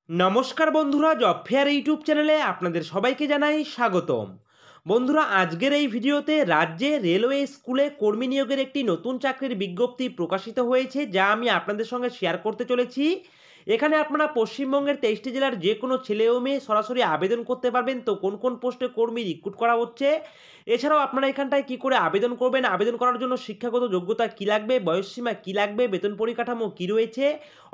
নমস্কার বন্ধুরা, job fair YouTube চ্যানেলে আপনাদের সবাইকে জানাই স্বাগতম। বন্ধুরা, আজকের এই ভিডিওতে রাজ্যে রেলওয়ে স্কুলে কর্মী নিয়োগের একটি নতুন চাকরির বিজ্ঞপ্তি প্রকাশিত হয়েছে, যা আমি আপনাদের সঙ্গে শেয়ার করতে চলেছি। এখানে আপনারা পশ্চিমবঙ্গের 23টি জেলার যে কোনো ছেলে ও মেয়ে সরাসরি আবেদন করতে পারবেন। তো কোন কোন পোস্টে কর্মী রিক্রুট করা হচ্ছে, এছাড়াও আপনারা এখানটায় কি করে আবেদন করবেন, আবেদন করার জন্য শিক্ষাগত যোগ্যতা কি লাগবে, বয়সসীমা কি লাগবে, বেতন পরিকাঠামো কি রয়েছে,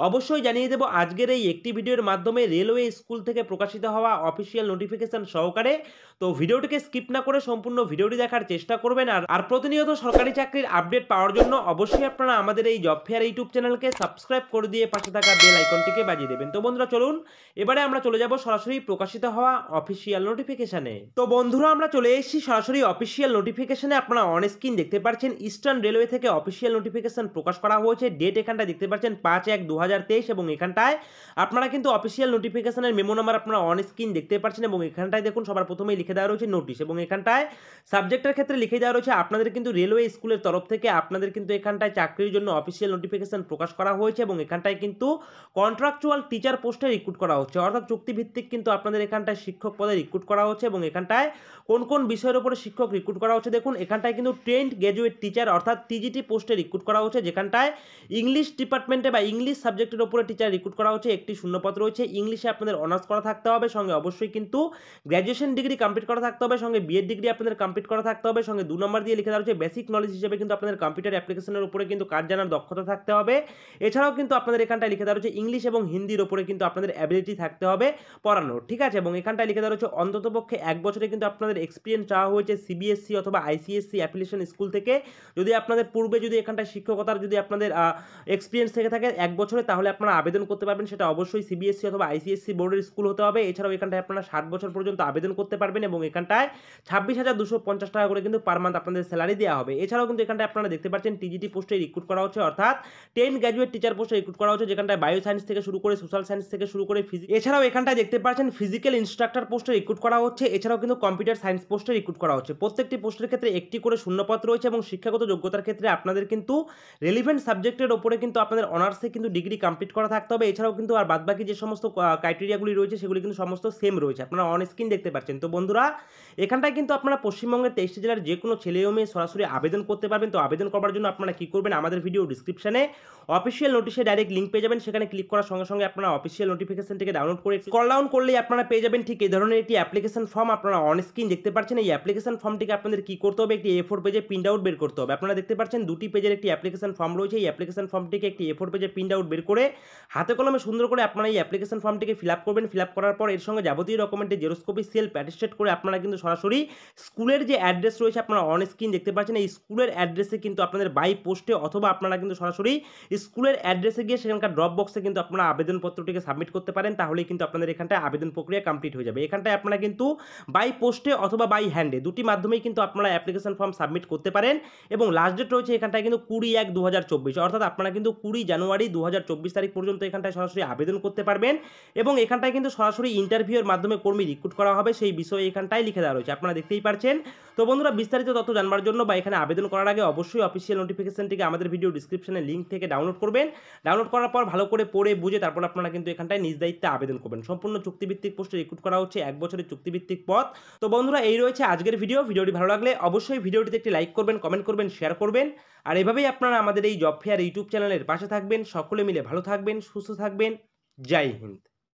অবশ্যই জানিয়ে দেব আজকের এই একটি ভিডিওর মাধ্যমে রেলওয়ে স্কুল থেকে প্রকাশিত হওয়া অফিসিয়াল নোটিফিকেশন সহকারে। তো ভিডিওটিকে স্কিপ না করে সম্পূর্ণ ভিডিওটি দেখার চেষ্টা করবেন। আর প্রতিনিয়ত সরকারি চাকরির আপডেট পাওয়ার জন্য অবশ্যই আপনারা আমাদের এই জব ফেয়ার ইউটিউব চ্যানেলকে সাবস্ক্রাইব করে দিয়ে পাশে থাকা বেল আইকনটিকে বাজিয়ে দেবেন। তো বন্ধুরা চলুন এবারে আমরা চলে যাব সরাসরি প্রকাশিত হওয়া অফিসিয়াল নোটিফিকেশনে। তো বন্ধুরা, আমরা চলে এসেছি সরাসরি অফিসিয়াল নোটিফিকেশনে। আপনারা অন স্ক্রিন দেখতে পাচ্ছেন ইস্টার্ন রেলওয়ে থেকে অফিসিয়াল নোটিফিকেশন প্রকাশ করা হয়েছে। ডেট এখানটা দেখতে পাচ্ছেন 5/1/2023 এবং এখানটায় আপনারা কিন্তু অফিসিয়াল নোটিফিকেশনের মেমো নাম্বার আপনারা অন স্ক্রিন দেখতে পাচ্ছেন এবং এখানটায় দেখুন সবার প্রথমেই লিখে দেওয়া রয়েছে নোটিশ এবং এখানটায় সাবজেক্টের ক্ষেত্রে লিখে দেওয়া রয়েছে আপনাদের কিন্তু রেলওয়ে স্কুলের তরফ থেকে আপনাদের কিন্তু এখানটায় চাকরির জন্য অফিসিয়াল নোটিফিকেশন প্রকাশ করা হয়েছে এবং এখানটায় কিন্তু কন্ট্রাকচুয়াল টিচার পোস্টে রিক্রুট করা হচ্ছে, অর্থাৎ চুক্তিভিত্তিক কিন্তু আপনাদের এখানটায় শিক্ষক পদে রিক্রুট করা হচ্ছে এবং এখানটায় কোন কোন বিষয়ের উপরে শিক্ষক রিক্রুট করা হচ্ছে দেখুন। এখানটায় কিন্তু ট্রেন্ড গ্র্যাজুয়েট টিচার অর্থাৎ টিজিটি পোস্টে রিক্রুট করা হচ্ছে, যেখানটায় ইংলিশ ডিপার্টমেন্টে বা ইংলিশ সাবজেক্টের উপরে টিচার রিক্রুট করা হচ্ছে। একটি শূন্যপদ রয়েছে, ইংলিশে আপনাদের অনার্স করা থাকতে হবে, সঙ্গে অবশ্যই কিন্তু গ্র্যাজুয়েশন ডিগ্রি কমপ্লিট করা থাকতে হবে, সঙ্গে বিএড ডিগ্রি আপনাদের কমপ্লিট করা থাকতে হবে, সঙ্গে 2 নম্বর দিয়ে লিখে দেওয়া হচ্ছে বেসিক নলেজ হিসেবে কিন্তু আপনাদের কম্পিউটার অ্যাপ্লিকেশনের উপরে কিন্তু কাজ জানার দক্ষতা থাকতে হবে। এছাড়াও কিন্তু আপনাদের এখানটায় লিখে দেওয়া হচ্ছে ইংলিশ এবং হিন্দির উপরে কিন্তু আপনাদের অ্যাবিলিটি থাকতে হবে পড়ানোর, ঠিক আছে। এবং এখানটায় লিখে দেওয়া হচ্ছে অন্ততপক্ষে 1 বছরে কিন্তু আপনাদের এক্সপিরিয়েন্স চাওয়া হয়েছে সিবিএসসি অথবা আইসিএসসি অ্যাফিলিয়েশন স্কুল থেকে। যদি আপনাদের পূর্বে যদি এখানটায় শিক্ষকতার যদি আপনাদের এক্সপিরিয়েন্স থেকে থাকে 1 বছরে, তাহলে আপনারা আবেদন করতে পারবেন। সেটা অবশ্যই সিবিএসসি অথবা আইসিএসসি বোর্ডের স্কুল হতে হবে। এছাড়াও এখানটায় আপনারা 60 বছর পর্যন্ত আবেদন করতে পারবেন এবং এখানটায় 26,250 টাকা করে কিন্তু পার মান্থ আপনাদের স্যালারি দেওয়া হবে। এছাড়াও কিন্তু এখানটায় আপনারা দেখতে পাচ্ছেন টিজিটি পোস্টে রিক্রুট করা হচ্ছে, অর্থাৎ 10 গ্র্যাজুয়েট টিচার পোস্টে রিক্রুট করা হচ্ছে, যেখানটায় বায়ো সায়েন্স থেকে শুরু করে সোশ্যাল সায়েন্স থেকে শুরু করে ফিজিক্স। এছাড়াও এখানটায় দেখতে পাচ্ছেন ফিজিক্যাল ইনস্ট্রাক্টর পোস্টে রিক্রুট করা হচ্ছে। এছাড়াও কিন্তু কম্পিউটার সায়েন্স পোস্টে রিক্রুট করা হচ্ছে। প্রত্যেকটি পোস্টের ক্ষেত্রে একটি করে শূন্যপদ রয়েছে এবং শিক্ষাগত যোগ্যতার ক্ষেত্রে আপনাদের কিন্তু রেলিভেন্ট সাবজেক্টের উপরে কিন্তু আপনাদের অনার্সে কিন্তু ডিগ্রি কমপ্লিট করা থাকতে হবে। এছাড়াও কিন্তু আর বাদবাকি যে সমস্ত ক্রাইটেরিয়াগুলি রয়েছে সেগুলি কিন্তু সমস্ত সেম রয়েছে, আপনারা অন স্ক্রিন দেখতে পাচ্ছেন। তো বন্ধুরা, এখানটায় কিন্তু আপনারা পশ্চিমবঙ্গের 23টি জেলার যে কোনো ছেলে ও মেয়ে সরাসরি আবেদন করতে পারবেন। তো আবেদন করার জন্য আপনারা কি করবেন, আমাদের ভিডিও ডিসক্রিপশনে অফিসিয়াল নোটিশে ডাইরেক্ট লিঙ্ক পেয়ে যাবেন। সেখানে ক্লিক করার সঙ্গে সঙ্গে আপনারা অফিসিয়াল নোটিফিকেশনটিকে ডাউনলোড করে স্ক্রল ডাউন করলেই আপনারা পেয়ে যাবেন ঠিক এই ধরনের একটি অ্যাপ্লিকেশন ফর্ম। আপনারা অন স্ক্রিন দেখতে পাচ্ছেন। এই অ্যাপ্লিকেশন ফর্মটিকে আপনাদের কি করতে হবে, একটি A4 পেজে প্রিন্ট আউট বের করতে হবে। আপনারা দেখতে পাচ্ছেন 2টি পেজের একটি অ্যাপ্লিকেশন ফর্ম রয়েছে। এই অ্যাপ্লিকেশন ফর্মটিকে একটি A4 পেজে প্রিন্ট আউট বের করে হাতে কলমে সুন্দর করে আপনারা এই অ্যাপ্লিকেশন ফর্মটিকে ফিল আপ করবেন। ফিল আপ করার পর এর সঙ্গে যাবতীয় ডকুমেন্টের জেরক্স কপি সেলফ অ্যাটেস্টেড করে আপনারা কিন্তু সরাসরি স্কুলের যে অ্যাড্রেস রয়েছে আপনারা অন স্ক্রিন দেখতে পাচ্ছেন, এই স্কুলের অ্যাড্রেসে কিন্তু আপনাদের বাই পোস্টে অথবা আপনারা কিন্তু সরাসরি স্কুলের অ্যাড্রেসে গিয়ে সেখানকার ড্রপ বক্সে কিন্তু আপনারা আবেদনপত্রটিকে সাবমিট করতে পারেন। তাহলেই কিন্তু আপনাদের এখানটায় আবেদন প্রক্রিয়া কমপ্লিট হয়ে যাবে। এখানটায় আপনারা কিন্তু বাই পোস্টে অথবা বাই হ্যান্ডে দুটি মাধ্যমেই কিন্তু আপনারা অ্যাপ্লিকেশন ফর্ম সাবমিট করতে পারেন এবং লাস্ট ডেট রয়েছে এখানটায় কিন্তু 20/1/2024, অর্থাৎ আপনারা কিন্তু 20 জানুয়ারি 2024 তারিখ পর্যন্ত এখানটায় সরাসরি আবেদন করতে পারবেন এবং এখানটায় কিন্তু সরাসরি ইন্টারভিউয়ের মাধ্যমে কর্মী রিক্রুট করা হবে, সেই বিষয়ে এখানটায় লিখে দেওয়া রয়েছে, আপনারা দেখতেই পাচ্ছেন। তো বন্ধুরা, বিস্তারিত তথ্য জানবার জন্য বা এখানে আবেদন করার আগে অবশ্যই অফিসিয়াল নোটিফিকেশনটিকে আমাদের ভিডিও ডিসক্রিপশনে লিঙ্ক থেকে ডাউনলোড করবেন। ডাউনলোড করার পর ভালো করে পড়ে বুঝে তারপর আপনারা কিন্তু এখানটায় নিজ দায়িত্বে আবেদন করবেন। সম্পূর্ণ চুক্তিভিত্তিক পোস্টে রিক্রুট করা হচ্ছে, 1 বছরের চুক্তিভিত্তিক পদ। তো বন্ধুরা, এই রয়েছে আজকের ভিডিওটি ভালো লাগলে অবশ্যই ভিডিওটিতে একটি লাইক করবেন, কমেন্ট করবেন, শেয়ার করবেন। আর এভাবেই আপনারা আমাদের এই জব ফেয়ার ইউটিউব চ্যানেলের পাশে থাকবেন। সকলে মিলে ভালো থাকবেন, সুস্থ থাকবেন। জয় হিন্দ।